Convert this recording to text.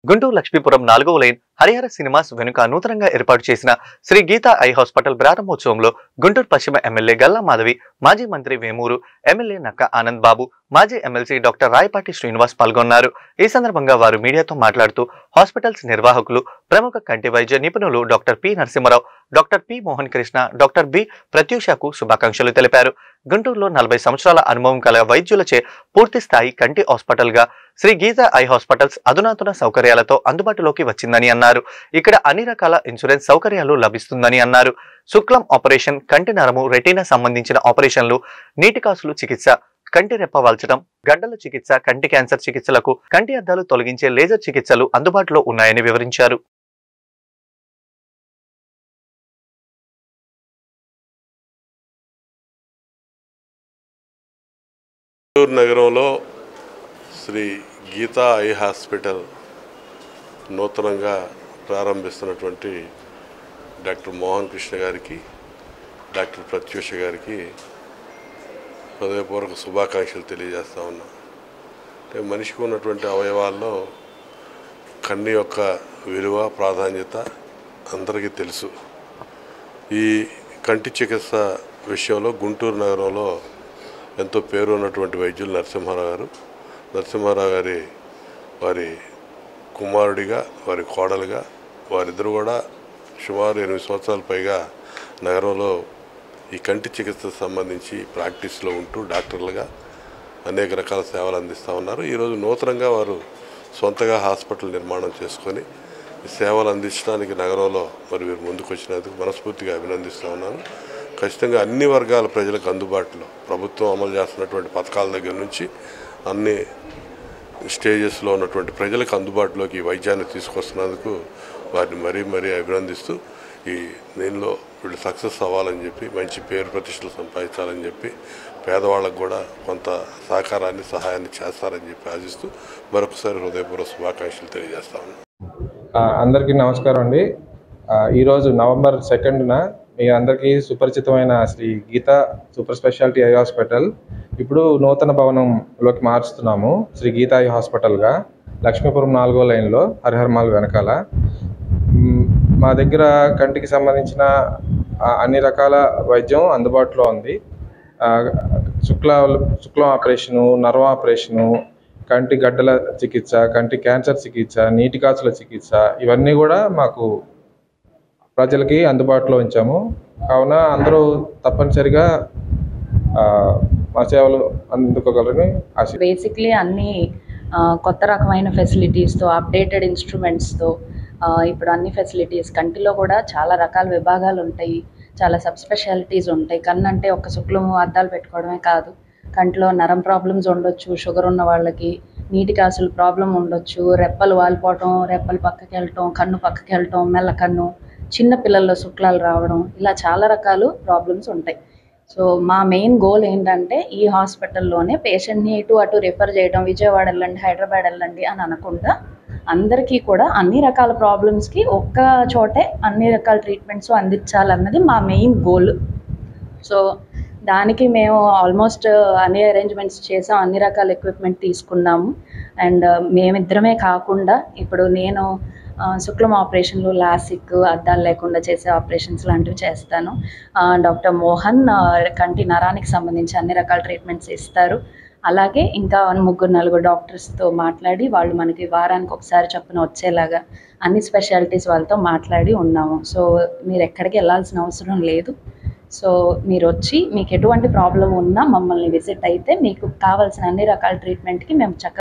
గుంటూరు లక్ష్మీపురం 4వ line Harihara cinemas వెనుక నూతనంగా ఏర్పాటు చేసిన శ్రీ గీతా ఐ హాస్పిటల్ ప్రారంభోత్సవంలో గుంటూరు పశ్చిమ ఎమ్మెల్యే గల్లా మాధవి, మాజీ మంత్రి వేమూరు, ఎమ్మెల్యే నక్క ఆనంద్ బాబు, మాజీ ఎమ్మెల్సీ డాక్టర్ రాయపాటి శ్రీనివాస్ పాల్గొన్నారు. ఈ సందర్భంగా వారు మీడియాతో మాట్లాడుతూ హాస్పిటల్స్ నిర్వాహకులు, ప్రముఖ కంటి వైద్య నిపుణులు doctor P Narasimha Rao, doctor P Mohan Krishna, doctor B ప్రత్యూషకు శుభాకాంక్షలు తెలిపారు. గుంటూరులో 40 సంవత్సరాల అనుభవం కల వైద్యులచే పూర్తి స్థాయి కంటి హాస్పిటల్ గా శ్రీ గీతా ఐ హాస్పిటల్స్ అధునాతన సౌకర్యాలతో అందుబాటులోకి వచ్చిందని అన్నారు. ఇక్కడ అన్ని రకాల ఇన్సూరెన్స్ సౌకర్యాలు లభిస్తుందని అన్నారు. శుక్లం ఆపరేషన్, కంటి నరము, రెటీనా సంబంధించిన ఆపరేషన్లు, నీటి కాసులు చికిత్స, కంటి రెప్ప వాల్చడం, గడ్డల చికిత్స, కంటి క్యాన్సర్ చికిత్సలకు, కంటి అద్దాలు తొలగించే లేజర్ చికిత్సలు అందుబాటులో ఉన్నాయని వివరించారు. గుంటూరు నగరంలో శ్రీ గీతా ఐ హాస్పిటల్ నూతనంగా ప్రారంభిస్తున్నటువంటి డాక్టర్ మోహన్ కృష్ణ గారికి, డాక్టర్ ప్రత్యూష గారికి హృదయపూర్వక శుభాకాంక్షలు తెలియజేస్తా ఉన్నా. అంటే మనిషికి ఉన్నటువంటి అవయవాల్లో కన్ను యొక్క విలువ, ప్రాధాన్యత అందరికీ తెలుసు. ఈ కంటి చికిత్స విషయంలో గుంటూరు నగరంలో ఎంతో పేరు ఉన్నటువంటి వైద్యులు నరసింహారావు గారి వారి కుమారుడిగా, వారి కోడలుగా, వారిద్దరు కూడా సుమారు 8 సంవత్సరాల పైగా నగరంలో ఈ కంటి చికిత్సకు సంబంధించి ప్రాక్టీస్లో ఉంటూ డాక్టర్లుగా అనేక రకాల సేవలు అందిస్తూ ఉన్నారు. ఈరోజు నూతనంగా వారు సొంతగా హాస్పిటల్ నిర్మాణం చేసుకొని ఈ సేవలు అందించడానికి నగరంలో మరి వీరు ముందుకు వచ్చినందుకు మనస్ఫూర్తిగా అభినందిస్తూ ఉన్నాను. ఖచ్చితంగా అన్ని వర్గాల ప్రజలకు అందుబాటులో ప్రభుత్వం అమలు చేస్తున్నటువంటి పథకాల దగ్గర నుంచి అన్ని స్టేజెస్లో ఉన్నటువంటి ప్రజలకు అందుబాటులోకి ఈ వైద్యాన్ని తీసుకొస్తున్నందుకు వారిని మరీ అభినందిస్తూ దీనిలో వీళ్ళు సక్సెస్ అవ్వాలని చెప్పి, మంచి పేరు ప్రతిష్టలు సంపాదించాలని చెప్పి, పేదవాళ్ళకు కూడా కొంత సహకారాన్ని, సహాయాన్ని చేస్తారని చెప్పి ఆశిస్తూ మరొకసారి హృదయపూర్వక శుభాకాంక్షలు తెలియజేస్తాను. అందరికీ నమస్కారం అండి. ఈరోజు నవంబర్ 2న మీ అందరికీ సుపరిచితమైన Shri Geetha super speciality eye hospital ఇప్పుడు నూతన భవనంలోకి మార్చుతున్నాము. శ్రీ గీతా ఐ హాస్పిటల్గా లక్ష్మీపురం 4వ లైన్లో హరిహర మాల్ వెనకాల. మా దగ్గర కంటికి సంబంధించిన అన్ని రకాల వైద్యం అందుబాటులో ఉంది. శుక్లం ఆపరేషను, నర్వ్ ఆపరేషను, కంటి గడ్డల చికిత్స, కంటి క్యాన్సర్ చికిత్స, నీటి కాసుల చికిత్స, ఇవన్నీ కూడా మాకు ప్రజలకి అందుబాటులో ఉంచాము. కావున అందరూ తప్పనిసరిగా మా సేవలు అందుకోగలరని ఆశ. బేసిక్లీ అన్ని కొత్త రకమైన ఫెసిలిటీస్తో, అప్డేటెడ్ ఇన్స్ట్రుమెంట్స్తో ఇప్పుడు అన్ని ఫెసిలిటీస్, కంటిలో కూడా చాలా రకాల విభాగాలు ఉంటాయి, చాలా సబ్ స్పెషాలిటీస్ ఉంటాయి. కన్ను అంటే ఒక శుక్లము అద్దాలు పెట్టుకోవడమే కాదు, కంటిలో నరం ప్రాబ్లమ్స్ ఉండొచ్చు, షుగర్ ఉన్న వాళ్ళకి నీటి కాసులు ప్రాబ్లం ఉండొచ్చు, రెప్పలు వాలిపోవటం, రెప్పలు పక్కకి వెళ్ళటం, కన్ను పక్కకి వెళ్ళటం, మెల్ల కన్ను, చిన్న పిల్లల్లో శుక్లాలు రావడం, ఇలా చాలా రకాలు ప్రాబ్లమ్స్ ఉంటాయి. సో మా మెయిన్ గోల్ ఏంటంటే ఈ హాస్పిటల్లోనే పేషెంట్ని ఇటు అటు రిఫర్ చేయడం, విజయవాడ వెళ్ళండి, హైదరాబాద్ వెళ్ళండి అని అనకుండా అందరికీ కూడా అన్ని రకాల ప్రాబ్లమ్స్కి ఒక్క చోటే అన్ని రకాల ట్రీట్మెంట్స్ అందించాలన్నది మా మెయిన్ గోల్. సో దానికి మేము ఆల్మోస్ట్ అన్ని అరేంజ్మెంట్స్ చేసాం, అన్ని రకాల ఎక్విప్మెంట్ తీసుకున్నాము. అండ్ మేమిద్దరమే కాకుండా ఇప్పుడు నేను శుక్లం ఆపరేషన్లు, లాసిక్, అద్దాలు లేకుండా చేసే ఆపరేషన్స్ లాంటివి చేస్తాను. డాక్టర్ మోహన్ కంటి నరానికి సంబంధించి అన్ని రకాల ట్రీట్మెంట్స్ ఇస్తారు. అలాగే ఇంకా 3-4 డాక్టర్స్తో మాట్లాడి వాళ్ళు మనకి వారానికి ఒకసారి చొప్పున వచ్చేలాగా అన్ని స్పెషాలిటీస్ వాళ్ళతో మాట్లాడి ఉన్నాము. సో మీరు ఎక్కడికి వెళ్ళాల్సిన అవసరం లేదు. సో మీరు వచ్చి మీకు ఎటువంటి ప్రాబ్లం ఉన్నా మమ్మల్ని విజిట్ అయితే మీకు కావాల్సిన అన్ని రకాల ట్రీట్మెంట్కి మేము చక్కగా